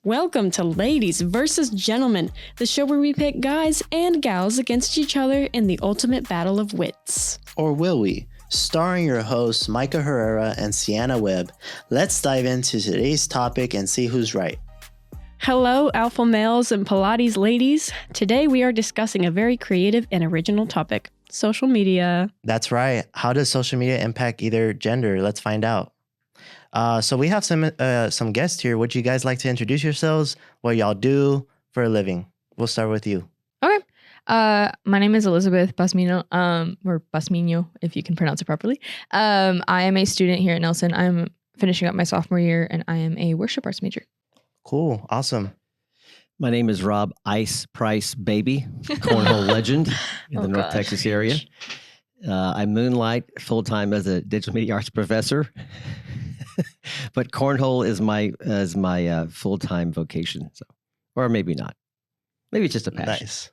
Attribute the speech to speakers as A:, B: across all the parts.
A: Welcome to Ladies versus Gentlemen, the show where we pit guys and gals against each other in the ultimate battle of wits.
B: Or will we? Starring your hosts Micah Herrera and Sienna Webb. Let's dive into today's topic and see who's right.
A: Hello, alpha males and Pilates ladies. Today we are discussing a very creative and original topic, social media.
B: That's right. How does social media impact either gender? Let's find out. So we have some guests here. Would you guys like to introduce yourselves? What y'all do for a living? We'll start with you.
C: Okay. My name is Elizabeth Basmino, or Basmino, if you can pronounce it properly. I am a student here at Nelson. I'm finishing up my sophomore year, and I am a worship arts major.
B: Cool. Awesome.
D: My name is Rob Ice Price Baby, cornhole legend in the North Texas area. I moonlight full-time as a digital media arts professor, but cornhole is my full-time vocation. So, or maybe not. Maybe it's just a passion.
B: Nice.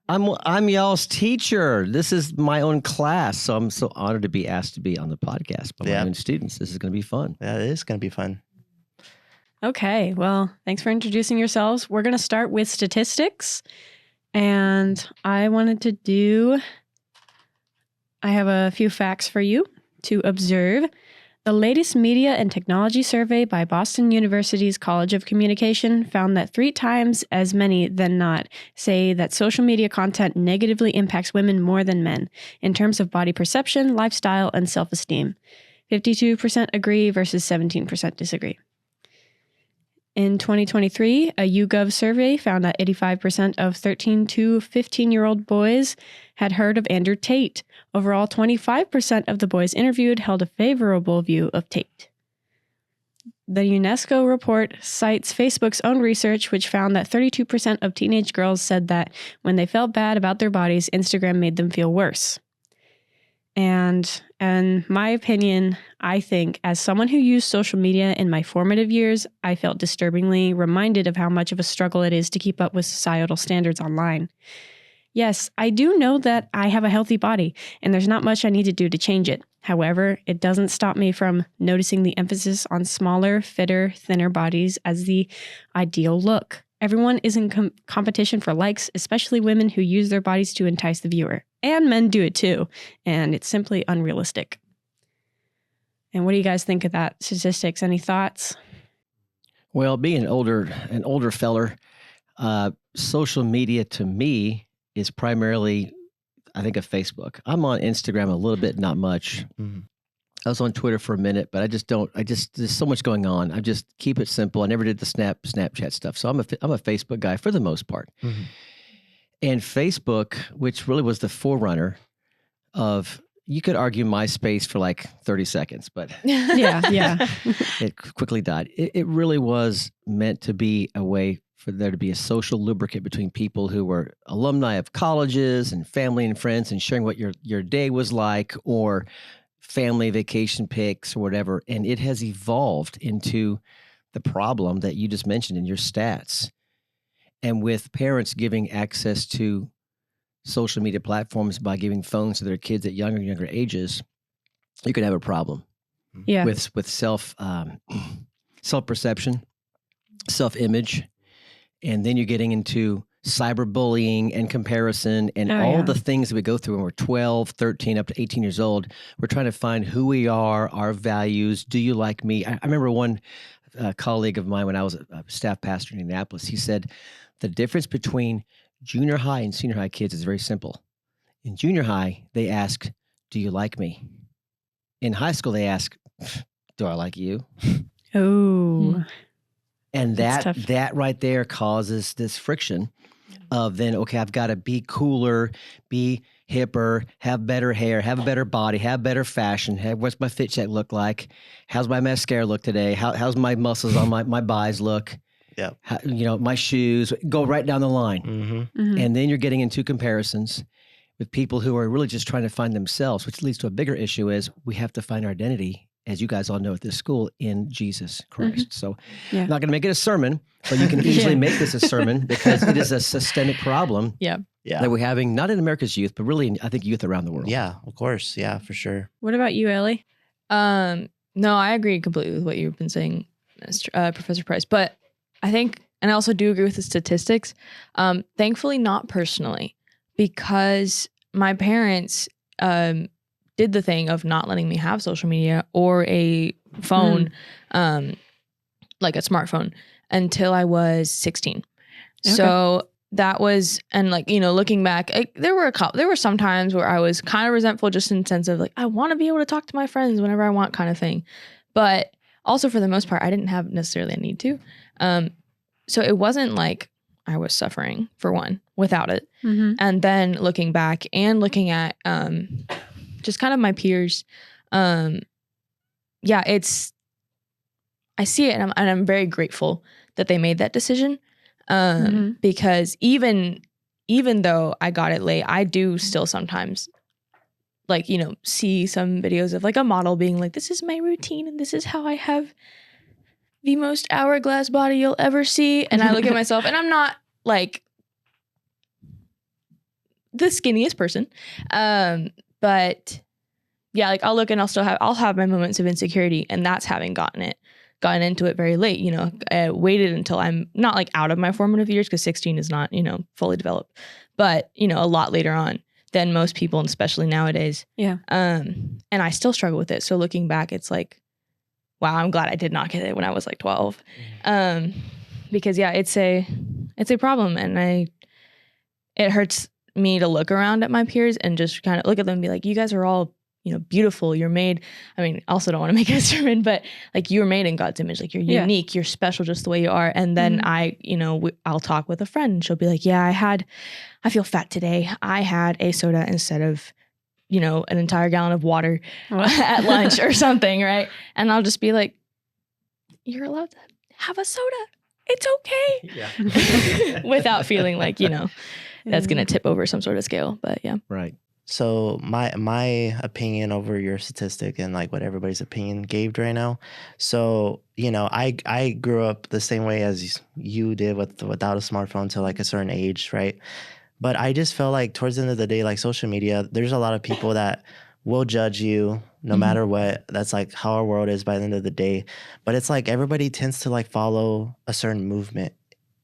D: I'm y'all's teacher. This is my own class, so I'm so honored to be asked to be on the podcast by my own students. This is going to be fun.
B: Yeah, it is going to be fun.
A: Okay, well, thanks for introducing yourselves. We're going to start with statistics, and I have a few facts for you to observe. The latest media and technology survey by Boston University's College of Communication found that 3 times as many than not say that social media content negatively impacts women more than men in terms of body perception, lifestyle, and self-esteem. 52% agree versus 17% disagree. In 2023, a YouGov survey found that 85% of 13 to 15-year-old boys had heard of Andrew Tate. Overall, 25% of the boys interviewed held a favorable view of Tate. The UNESCO report cites Facebook's own research, which found that 32% of teenage girls said that when they felt bad about their bodies, Instagram made them feel worse. And in my opinion, I think as someone who used social media in my formative years, I felt disturbingly reminded of how much of a struggle it is to keep up with societal standards online. Yes, I do know that I have a healthy body, and there's not much I need to do to change it. However, it doesn't stop me from noticing the emphasis on smaller, fitter, thinner bodies as the ideal look. Everyone is in competition for likes, especially women who use their bodies to entice the viewer. And men do it too, and it's simply unrealistic. And what do you guys think of that statistics? Any thoughts?
D: Well, being an older feller, social media to me is primarily, I think, of Facebook. I'm on Instagram a little bit, not much. Mm-hmm. I was on Twitter for a minute, but there's so much going on. I just keep it simple. I never did the Snapchat stuff. So I'm a Facebook guy for the most part. Mm-hmm. And Facebook, which really was the forerunner of, you could argue MySpace for like 30 seconds, but
A: yeah.
D: It quickly died. It really was meant to be a way for there to be a social lubricant between people who were alumni of colleges and family and friends and sharing what your day was like, or family vacation pics or whatever. And it has evolved into the problem that you just mentioned in your stats. And with parents giving access to social media platforms by giving phones to their kids at younger ages, you could have a problem.
A: Yeah.
D: With self-perception, self-image, and then you're getting into cyberbullying and comparison and all the things that we go through when we're 12, 13, up to 18 years old. We're trying to find who we are, our values. Do you like me? I remember one colleague of mine when I was a staff pastor in Indianapolis, he said, the difference between junior high and senior high kids is very simple. In junior high, they ask, do you like me? In high school, they ask, do I like you?
A: Oh.
D: And that right there causes this friction of then, okay, I've got to be cooler, be hipper, have better hair, have a better body, have better fashion. What's my fit check look like? How's my mascara look today? How's my muscles on my buys look?
B: Yeah.
D: My shoes, go right down the line. Mm-hmm. Mm-hmm. And then you're getting into comparisons with people who are really just trying to find themselves, which leads to a bigger issue is we have to find our identity, as you guys all know at this school, in Jesus Christ. Mm-hmm. So I'm not going to make it a sermon, but you can easily make this a sermon because it is a systemic problem that we're having, not in America's youth, but really, I think, youth around the world.
B: Yeah, of course. Yeah, for sure.
A: What about you, Ellie?
C: No, I agree completely with what you've been saying, Professor Price. But I think and I also do agree with the statistics. Thankfully, not personally, because my parents did the thing of not letting me have social media or a phone, like a smartphone, until I was 16. Okay. So that was, and like, you know, looking back, there were some times where I was kind of resentful, just in the sense of like, I want to be able to talk to my friends whenever I want, kind of thing. But also, for the most part, I didn't have necessarily a need to. So it wasn't like I was suffering, for one, without it. Mm-hmm. And then looking back and looking at just kind of my peers, I see it, and I'm very grateful that they made that decision. Because even though I got it late, I do still sometimes, like, you know, see some videos of like a model being like, this is my routine and this is how I have the most hourglass body you'll ever see. And I look at myself and I'm not like the skinniest person. But yeah, like I'll look and I'll have my moments of insecurity, and that's having gotten into it very late, you know. I waited until I'm not like out of my formative years, because 16 is not, you know, fully developed, but, you know, a lot later on than most people, and especially nowadays. Yeah. And I still struggle with it. So looking back, it's like, wow, I'm glad I did not get it when I was like 12. Because yeah, it's a problem, and it hurts me to look around at my peers and just kind of look at them and be like, you guys are all, you know, beautiful. You're made. I mean, I also don't want to make it a sermon, but like, you're made in God's image. Like, you're unique. You're special just the way you are. And then I'll talk with a friend, and she'll be like, yeah, I feel fat today. I had a soda instead of, you know, an entire gallon of water at lunch or something. Right. And I'll just be like, you're allowed to have a soda. It's okay. Yeah. Without feeling like, you know, that's going to tip over some sort of scale. But yeah.
B: Right. So my opinion over your statistic and like what everybody's opinion gave right now. So, you know, I grew up the same way as you did without a smartphone till like a certain age, right? But I just felt like towards the end of the day, like social media, there's a lot of people that will judge you no matter what. That's like how our world is by the end of the day. But it's like everybody tends to like follow a certain movement,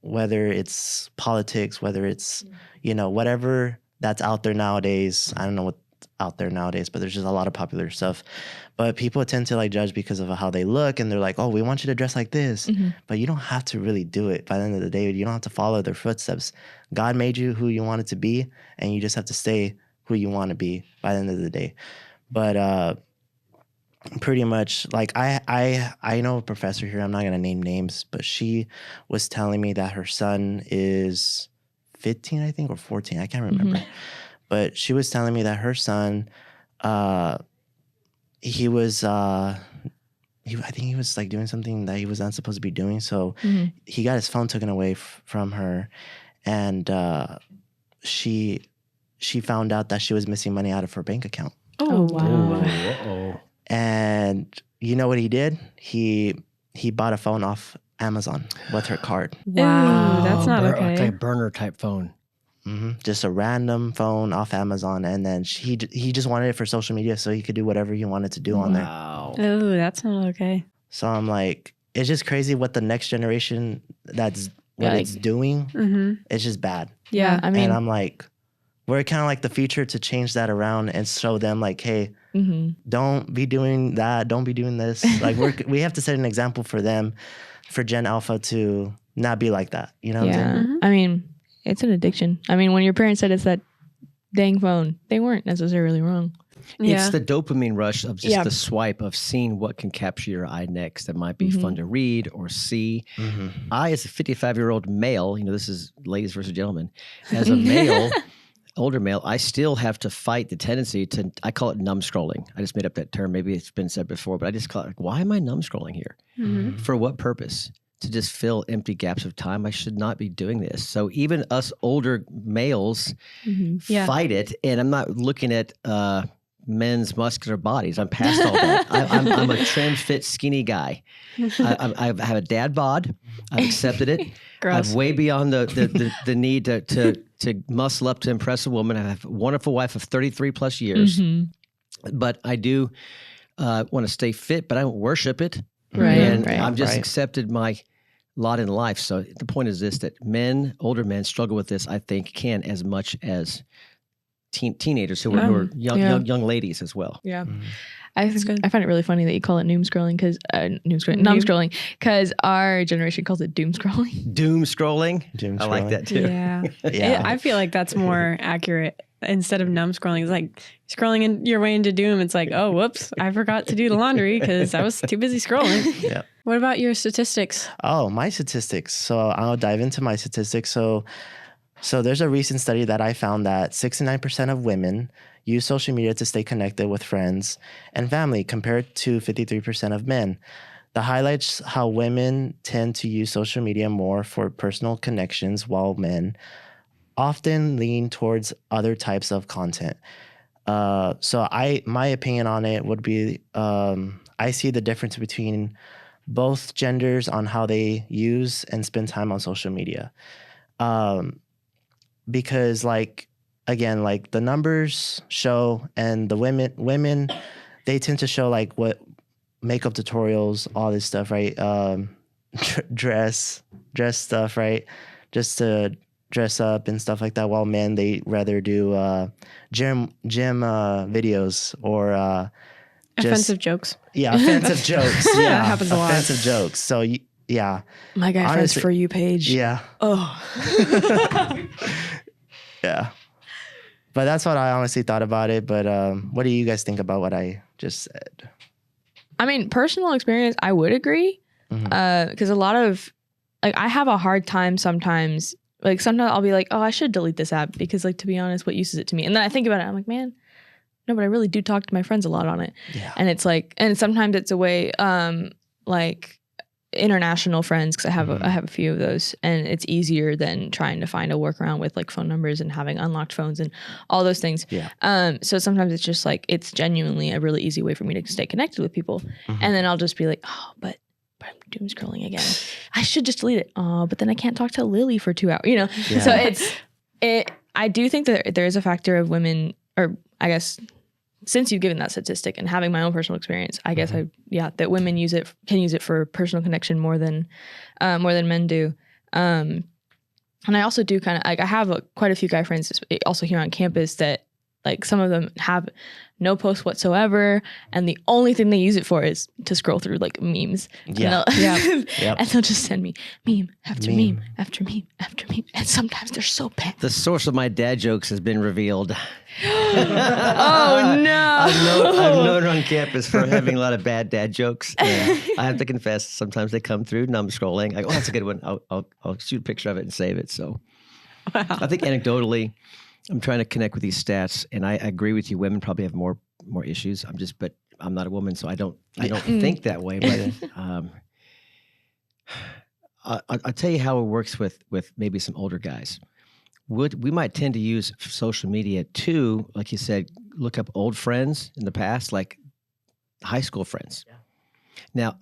B: whether it's politics, whether it's, you know, whatever that's out there nowadays. I don't know what's out there nowadays, but there's just a lot of popular stuff. But people tend to like judge because of how they look, and they're like, oh, we want you to dress like this. But you don't have to really do it. By the end of the day, you don't have to follow their footsteps. God made you who you wanted to be, and you just have to stay who you want to be by the end of the day. But pretty much, like I know a professor here, I'm not going to name names, but she was telling me that her son is 15, I think, or 14. I can't remember. But she was telling me that her son, he was, I think he was like doing something that he was not supposed to be doing. So he got his phone taken away from her, and she found out that she was missing money out of her bank account.
C: Oh wow!
D: Uh-oh.
B: And you know what he did? He bought a phone off Amazon with her card.
A: Wow, that's not okay.
D: Like a burner type phone.
B: Just a random phone off Amazon, and then he just wanted it for social media so he could do whatever he wanted to do on there.
D: Wow.
A: Oh, that's not okay.
B: So I'm like, it's just crazy what the next generation it's doing. It's just bad.
C: Yeah, I mean,
B: and I'm like, we're kind of like the future to change that around and show them like, hey, don't be doing that. Don't be doing this. Like we have to set an example for them, for Gen Alpha to not be like that. You know what I'm saying?
C: I mean, it's an addiction. I mean, when your parents said it's that dang phone, they weren't necessarily wrong.
D: It's the dopamine rush of just the swipe of seeing what can capture your eye next that might be fun to read or see. I, as a 55-year-old male, you know, this is ladies versus gentlemen, as a male, older male, I still have to fight the tendency to, I call it numb scrolling. I just made up that term. Maybe it's been said before, but I just call it like, why am I numb scrolling here? For what purpose? To just fill empty gaps of time. I should not be doing this. So even us older males fight it. And I'm not looking at men's muscular bodies. I'm past all that. I'm a trim, fit, skinny guy. I have a dad bod. I've accepted it.
A: Gross.
D: I'm way beyond the need to muscle up to impress a woman. I have a wonderful wife of 33 plus years. But I do want to stay fit, but I don't worship it.
C: Right.
D: And I've just accepted my lot in life. So the point is this, that men, older men struggle with this, I think, can as much as teenagers who are young ladies as well.
C: Yeah.
B: Mhm.
C: I find it really funny that you call it noom scrolling because numb scrolling because our generation calls it doom scrolling.
D: Doom scrolling.
B: Doom
D: I like
B: scrolling.
D: that too.
A: Yeah.
B: Yeah.
A: I feel like that's more accurate. Instead of numb scrolling, it's like scrolling in your way into doom. It's like, oh, whoops, I forgot to do the laundry because I was too busy scrolling.
B: Yeah.
A: What about your statistics?
B: Oh, my statistics. So I'll dive into my statistics. So there's a recent study that I found that 69% of women use social media to stay connected with friends and family compared to 53% of men. The highlights how women tend to use social media more for personal connections while men often lean towards other types of content. So my opinion on it would be, I see the difference between both genders on how they use and spend time on social media. Because again, like the numbers show, and the women, they tend to show like what makeup tutorials, all this stuff, right? Dress stuff, right? Just to dress up and stuff like that. While men, they rather do gym videos or
A: Offensive jokes.
B: Yeah, offensive jokes. Yeah,
A: That happens a lot.
B: Offensive jokes. So yeah,
C: My guy friends
B: Honestly-
C: for you page.
B: yeah,
C: Oh.
B: yeah. But that's what I honestly thought about it. But what do you guys think about what I just said?
C: I mean, personal experience, I would agree.
B: Mhm.
C: Because a lot of, like, I have a hard time sometimes. Like, sometimes I'll be like, oh, I should delete this app because, like, to be honest, what use is it to me? And then I think about it, I'm like, man, no, but I really do talk to my friends a lot on it.
B: Yeah.
C: And it's like, and sometimes it's a way, like, international friends, because I have a few of those, and it's easier than trying to find a workaround with like phone numbers and having unlocked phones and all those things.
B: Yeah.
C: So sometimes it's just like, it's genuinely a really easy way for me to stay connected with people.
B: Mhm.
C: And then I'll just be like, oh, but I'm doom scrolling again. I should just delete it. Oh, but then I can't talk to Lily for 2 hours, you know?
B: Yeah.
C: So I do think that there is a factor of women, or I guess, since you've given that statistic and having my own personal experience, I guess that women can use it for personal connection more than men do. And I also do kind of like, I have quite a few guy friends also here on campus that like some of them have no posts whatsoever, and the only thing they use it for is to scroll through like memes.
B: Yeah.
C: And they'll just send me meme after meme after meme after meme, and sometimes they're so bad.
D: The source of my dad jokes has been revealed.
C: Oh no!
D: I've known her on campus for having a lot of bad dad jokes. And I have to confess, sometimes they come through, numb scrolling. I go, oh, that's a good one. I'll shoot a picture of it and save it. So I think anecdotally, I'm trying to connect with these stats, and I agree with you. Women probably have more issues. But I'm not a woman, so I don't think that way. But I'll tell you how it works with maybe some older guys. We might tend to use social media to, like you said, look up old friends in the past, like high school friends. Yeah. Now,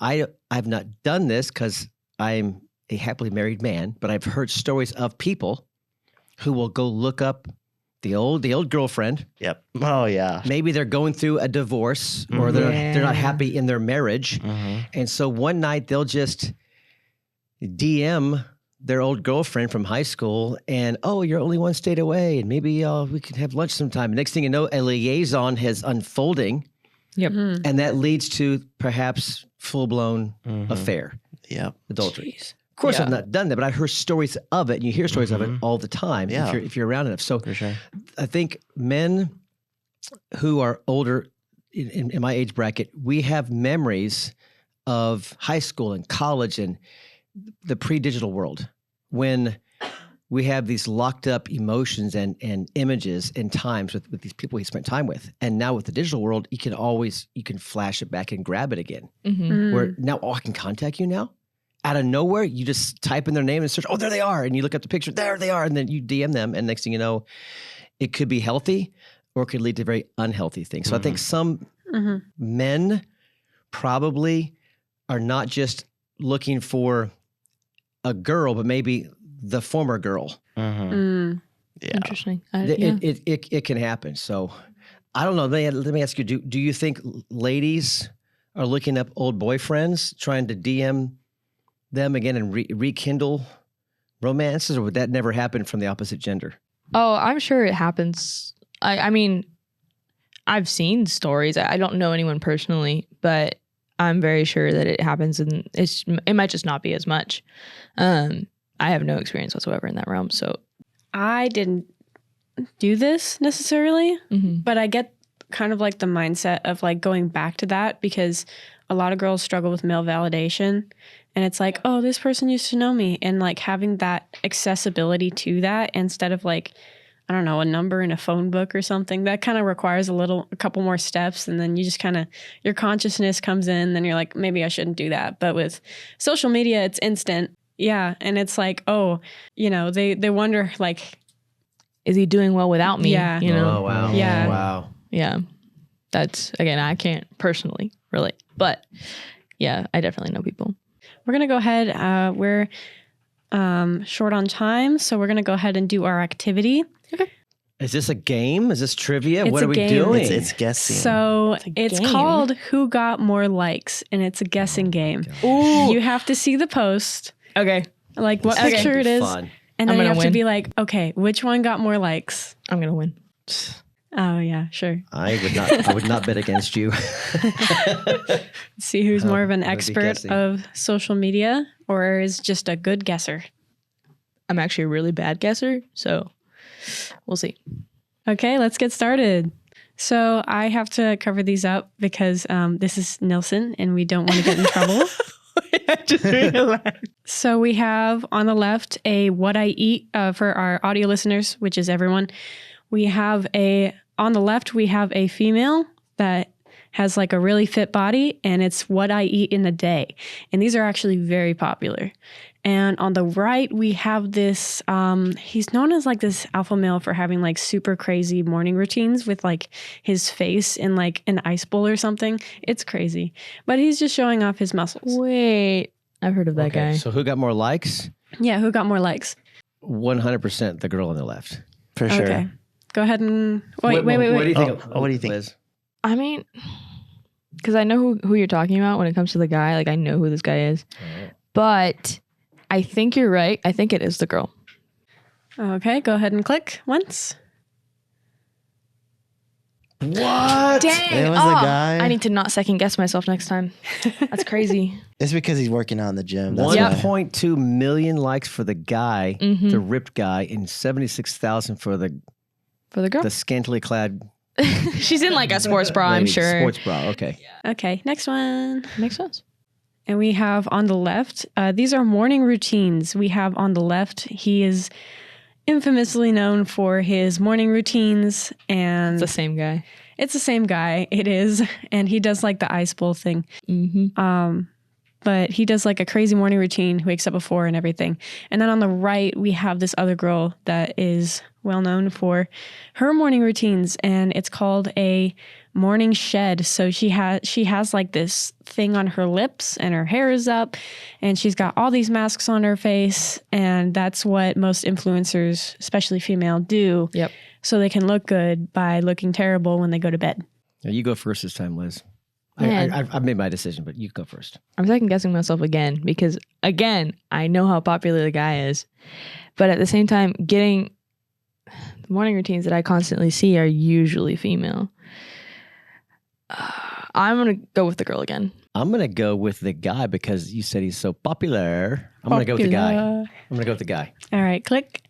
D: I've not done this because I'm a happily married man, but I've heard stories of people who will go look up the old girlfriend.
B: Yep. Oh yeah.
D: Maybe they're going through a divorce, or they're not happy in their marriage, and so one night they'll just DM their old girlfriend from high school, and oh, you're only one state away, and maybe we could have lunch sometime. Next thing you know, a liaison is unfolding.
C: Yep.
D: And that leads to perhaps full-blown affair.
B: Yep.
D: Adultery. Of course, I've not done that, but I heard stories of it, and you hear stories of it all the time if you're around enough. So
B: For sure.
D: I think men who are older in my age bracket, we have memories of high school and college and the pre-digital world when we have these locked up emotions and images and times with these people we spent time with. And now with the digital world, you can flash it back and grab it again. Where now, I can contact you now. Out of nowhere, you just type in their name and search, oh, there they are. And you look up the picture, there they are. And then you DM them. And next thing you know, it could be healthy or it could lead to very unhealthy things. So I think some men probably are not just looking for a girl, but maybe the former girl.
B: Yeah.
C: Interesting.
D: It can happen. So I don't know. Let me ask you, do you think ladies are looking up old boyfriends, trying to DM them again and rekindle romances, or would that never happen from the opposite gender?
C: Oh, I'm sure it happens. I mean, I've seen stories. I don't know anyone personally, but I'm very sure that it happens, and it might just not be as much. I have no experience whatsoever in that realm, so.
A: I didn't do this necessarily, but I get kind of like the mindset of like going back to that, because a lot of girls struggle with male validation, and it's like, oh, this person used to know me, and like having that accessibility to that instead of like, I don't know, a number in a phone book or something, that kind of requires a couple more steps, and then you just kind of, your consciousness comes in, then you're like, maybe I shouldn't do that. But with social media, it's instant. Yeah. And it's like, oh, you know, they wonder like,
C: is he doing well without me?
A: Yeah.
C: You know?
D: Oh, wow.
A: Yeah.
D: Wow.
C: Yeah. That's, again, I can't personally relate, but yeah, I definitely know people.
A: we're going to go ahead. We're short on time, so we're going to go ahead and do our activity.
D: Is this a game? Is this trivia?
A: It's
D: What
A: a
D: are we
A: game.
D: doing?
B: It's guessing.
A: So it's
C: game.
A: called Who Got More Likes, and it's a guessing game.
C: Ooh.
A: You have to see the post,
C: Okay.
A: like what
D: This is
A: picture
D: gonna
A: it
D: be
A: is,
D: fun.
A: and
C: I'm
A: then you
C: gonna
A: have to
C: win.
A: be like, okay, which one got more likes?
C: I'm going to win.
A: Oh yeah, sure.
D: I would not bet against you.
A: See who's more of an
D: I'm gonna be
A: expert
D: guessing.
A: of social media or is just a good guesser.
C: I'm actually a really bad guesser, so we'll see.
A: Okay, let's get started. So I have to cover these up because this is Nilsson and we don't want to get in trouble.
C: I just realized.
A: So we have on the left a what I eat for our audio listeners, which is everyone. On the left, we have a female that has like a really fit body, and it's what I eat in a day. And these are actually very popular. And on the right, we have this, he's known as like this alpha male for having like super crazy morning routines with like his face in like an ice bowl or something. It's crazy. But he's just showing off his muscles.
C: Wait. I've heard of that
D: Okay,
C: guy.
D: so who got more likes?
A: Yeah, who got more likes?
D: 100% the girl on the left.
B: For sure.
A: Okay. Go ahead and wait.
D: What do you think?
B: Oh, what do you think?
D: Liz?
C: I mean, because I know who you're talking about when it comes to the guy. Like, I know who this guy is. But I think you're right. I think it is the girl.
A: Okay, go ahead and click once.
D: What?
B: It was the guy.
C: I need to not second guess myself next time. That's crazy.
B: It's because he's working out in the gym. That's
C: Yep.
B: why.
D: 1.2 million likes for the guy,
C: Mhm.
D: the ripped guy, and 76,000 for the
C: For the girl.
D: scantily clad
C: She's in like a sports bra, I'm
D: lady.
C: sure.
D: Sports bra. Okay.
A: Okay, next one.
C: Makes sense.
A: And we have on the left, these are morning routines. We have on the left, he is infamously known for his morning routines, and
C: It's the same guy.
A: it's the same guy. It is, and he does like the ice bowl thing.
C: Mm-hmm.
A: But he does like a crazy morning routine, wakes up before and everything. And then on the right, we have this other girl that is well known for her morning routines, and it's called a morning shed. So she has like this thing on her lips, and her hair is up, and she's got all these masks on her face, and that's what most influencers, especially female, do.
C: Yep.
A: So they can look good by looking terrible when they go to bed.
D: Now you go first this time, Liz.
C: Man.
D: I've made my decision, but you go first.
C: I'm second guessing myself again because, again, I know how popular the guy is. But at the same time, getting the morning routines that I constantly see are usually female. I'm going to go with the girl again.
D: I'm going to go with the guy because you said he's so popular. I'm going to go with the guy. I'm going to go with the guy.
A: All right, click.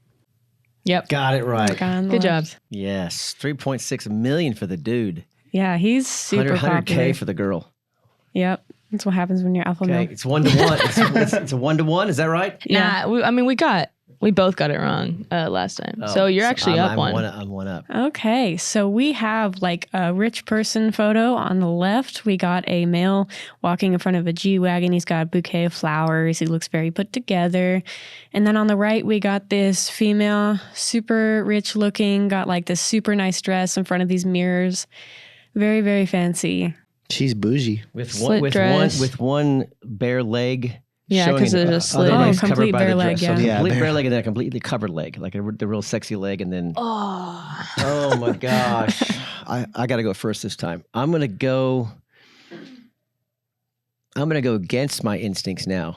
C: Yep.
D: Got it right.
A: Click on the
C: Good job.
A: left.
D: Yes. 3.6 million for the dude.
A: Yeah, he's super
D: 100K
A: popular.
D: for the girl.
A: Yep. That's what happens when you're alpha
D: Okay.
A: male.
D: It's 1-to-1. It's a 1-to-1. Is that right?
A: Yeah.
C: Nah, we both got it wrong last time.
D: Oh,
C: so you're actually up
D: I'm
C: one.
D: I'm one up.
A: Okay, so we have like a rich person photo on the left. We got a male walking in front of a G-Wagon. He's got a bouquet of flowers. He looks very put together. And then on the right, we got this female, super rich looking, got like this super nice dress in front of these mirrors. Very, very fancy.
B: She's bougie.
D: With
C: Slit dress.
D: one bare leg.
C: Yeah,
D: showing
C: 'cause there's a
D: other
C: slit.
D: legs
A: Oh,
D: covered
A: complete
D: by
A: bare
D: the
A: leg,
D: dress. So
A: yeah.
D: the
B: Yeah,
D: complete
B: bare-
D: bare leg and then a completely covered leg, like the real sexy leg, and then
C: Oh.
D: oh my gosh, I got to go first this time. I'm gonna go against my instincts now.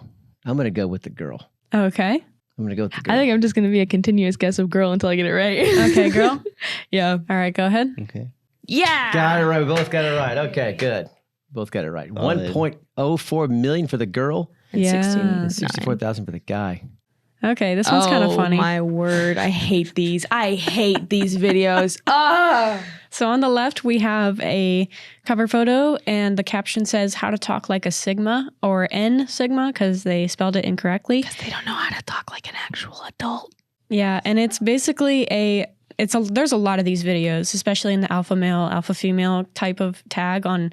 D: I'm going to go with the girl.
A: Okay.
D: I'm going to go with the girl.
C: I think I'm just gonna be a continuous guess of girl until I get it right.
A: Okay, girl.
C: Yeah.
A: All right, go ahead.
B: Okay.
C: Yeah.
D: got it right. We both got it right. Okay, good. Both got it right.
B: Solid.
D: 1.04 million for the girl
C: And
A: Yeah.
C: 69.
D: 64,000 for the guy.
A: Okay, this one's kind of funny.
C: Oh my word. I hate these. I hate these videos. Ah.
A: So on the left, we have a cover photo, and the caption says "How to talk like a Sigma" or N Sigma because they spelled it incorrectly.
C: They don't know how to talk like an actual adult.
A: Yeah, and it's basically there's a lot of these videos, especially in the alpha male, alpha female type of tag on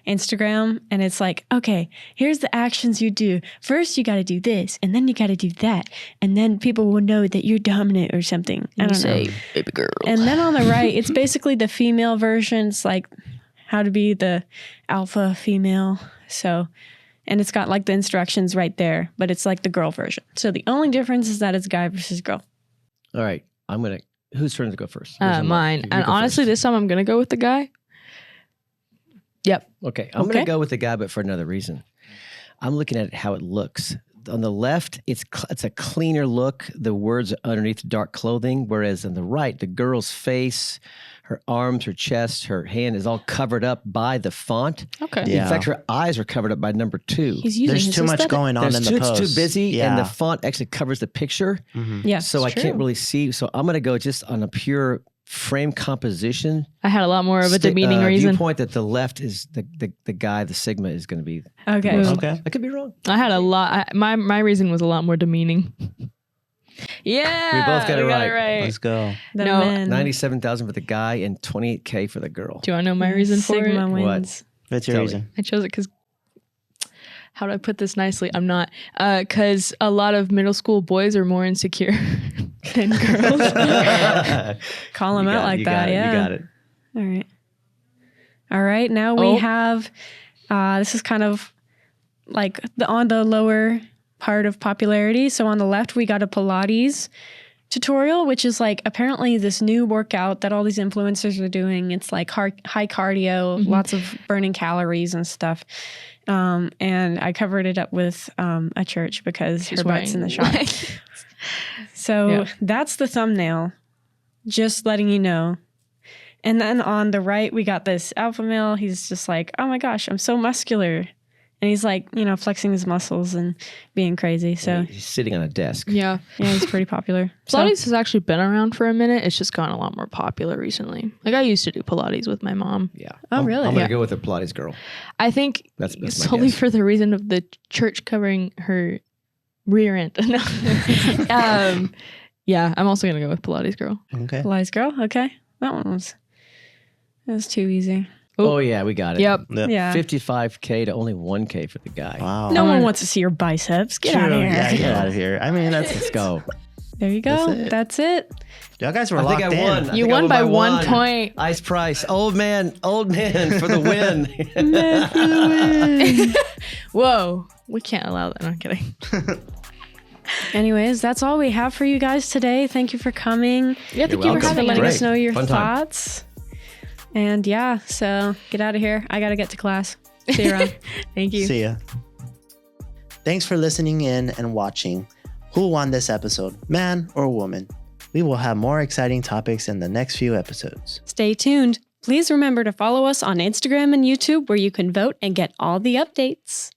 A: Instagram. And it's like, okay, here's the actions you do. First, you got to do this, and then you got to do that. And then people will know that you're dominant or something. I don't know.
C: baby girl.
A: And then on the right, it's basically the female version. It's like how to be the alpha female. So, and it's got like the instructions right there, but it's like the girl version. So the only difference is that it's guy versus girl.
D: All right. Whose turn to go first? Yours or
C: Mine.
D: You
C: And
D: go
C: honestly,
D: first.
C: this time I'm going to go with the guy. Yep.
D: Okay, I'm
A: Okay.
D: going to go with the guy, but for another reason. I'm looking at how it looks. On the left, it's a cleaner look. The words are underneath dark clothing, whereas on the right, the girl's face, her arms, her chest, her hand is all covered up by the font.
C: Okay.
B: Yeah.
D: In fact, her eyes are covered up by number 2.
C: He's using
B: There's
C: his
B: too much
C: aesthetic.
B: going on in the
D: It's
B: post.
D: too busy,
B: Yeah.
D: and the font actually covers the picture.
B: Mhm.
A: Yeah.
D: So I can't really see. So I'm going to go just on a pure frame composition.
C: I had a lot more of a demeaning reason.
D: Viewpoint that the left is the guy, the Sigma is going to be.
A: Okay.
B: Okay.
D: I could be wrong.
C: I had a lot. My reason was a lot more demeaning. Yeah.
D: We both got it right.
B: Let's go.
A: The
C: No,
A: men.
D: 97,000 for the guy and 28K for the girl.
C: Do you want to know my reason for
A: Sigma
C: it?
A: wins.
B: What's your
D: Tell me.
B: reason?
C: I chose it because, how do I put this nicely? I'm not, because a lot of middle school boys are more insecure than girls.
A: Call them out like that. Yeah.
D: You got it.
A: All right. All right. Now we
C: Oh.
A: have, this is kind of like on the lower part of popularity. So on the left, we got a Pilates tutorial, which is like apparently this new workout that all these influencers are doing. It's like high cardio, lots of burning calories and stuff. And I covered it up with a church because her butt's in the shot. So
C: Yeah.
A: that's the thumbnail. Just letting you know. And then on the right, we got this alpha male. He's just like, oh my gosh, I'm so muscular. And he's like, flexing his muscles and being crazy. So
D: He's sitting on a desk.
C: Yeah.
A: yeah, he's pretty popular. So,
C: Pilates has actually been around for a minute. It's just gotten a lot more popular recently. Like I used to do Pilates with my mom.
D: Yeah.
A: Oh,
D: I'm
A: really?
D: going to
C: Yeah.
D: go with the Pilates girl.
C: I think
D: That's my
C: solely
D: guess.
C: for the reason of the church covering her rear end. No. Yeah, I'm also gonna go with Pilates girl.
B: Okay.
A: Pilates girl. Okay. That was too easy.
C: Oh.
D: Oh, yeah, we got it.
C: Yep.
B: Yep.
A: Yeah.
D: 55K to only 1K for the guy.
B: Wow.
A: No one wants to see your biceps. Get out of
B: True.
A: here.
B: Yeah, get out of here. I mean,
D: Let's go.
A: There you go.
B: That's it.
A: That's it.
B: y'all guys were
D: I
B: locked
D: think I
B: in.
D: won. I
C: You
D: think I
C: won by 1 point.
D: Ice price. Old man for the win.
C: Whoa. We can't allow that. No, I'm kidding.
A: Anyways, that's all we have for you guys today. Thank you for coming.
C: Yeah, thank you for
D: welcome.
A: For
C: having
A: letting
C: me.
A: us know your
D: Fun time.
A: thoughts. And yeah, so get out of here. I got to get to class. See you around.
C: Thank you.
B: See ya. Thanks for listening in and watching. Who won this episode, man or woman? We will have more exciting topics in the next few episodes.
A: Stay tuned. Please remember to follow us on Instagram and YouTube where you can vote and get all the updates.